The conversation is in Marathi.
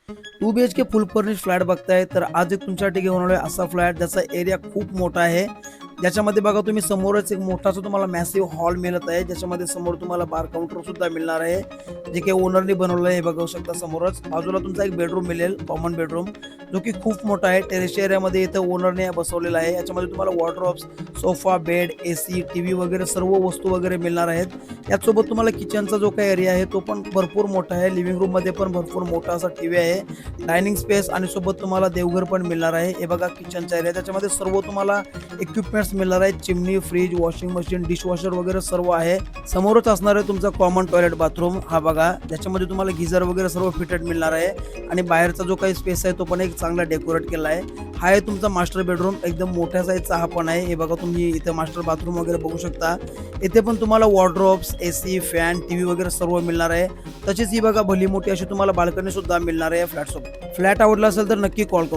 2 BHK फुल फर्निश फ्लॅट बघताय तर आज एक तुमच्यासाठी घेऊन आलोय असा फ्लॅट ज्याचा एरिया खूप मोठा आहे, ज्याच्यामध्ये बघा तुम्ही समोरच एक मोठासा तुम्हाला मॅसिव्ह हॉल मिळत आहे, ज्याच्यामध्ये समोर तुम्हाला बार काउंटर सुद्धा मिळणार आहे, जे काही ओनरने बनवलं आहे बघू शकता समोरच. बाजूला तुमचा एक बेडरूम मिळेल, कॉमन बेडरूम, जो की खूप मोठा आहे. टेरेस एरियामध्ये इथं ओनरने बसवलेला आहे. याच्यामध्ये तुम्हाला wardrobes, sofa, bed, AC, TV वगैरे सर्व वस्तू वगैरे मिळणार आहेत. याचसोबत तुम्हाला किचनचा जो काही एरिया आहे तो पण भरपूर मोठा आहे. लिव्हिंग रूम मध्ये पण भरपूर मोठा असा टीव्ही आहे, डायनिंग स्पेस आणि सोबत तुम्हाला देवघर पण मिळणार आहे. हे बघा किचनचा एरिया, त्याच्यामध्ये सर्व तुम्हाला इक्विपमेंट्स मिळणार आहेत. चिमणी, फ्रीज, वॉशिंग मशीन, डिशवॉशर वगैरे सर्व आहे. समोरच असणार आहे तुमचा कॉमन टॉयलेट बाथरूम, हा बघा, ज्याच्यामध्ये तुम्हाला गिझर वगैरे सर्व फिटेड मिळणार आहे. आणि बाहेरचा जो काही स्पेस आहे तो पण एक चांगला डेकोरेट केला आहे. हा आहे तुमचा मास्टर बेडरूम, एकदम मोठ्या साईजचा हा पण आहे. हे बघा तुम्ही इथे मास्टर बाथरूम वगैरे बघू शकता. इथे पण तुम्हाला वॉर्डरोब्स, AC, फॅन, टीव्ही वगैरे सर्व मिळणार आहे. तसेच ही बघा भली मोठी अशी तुम्हाला बाल्कनी सुद्धा मिळणार आहे फ्लॅट सोबत. फ्लॅट आवडला असेल तर नक्की कॉल करा.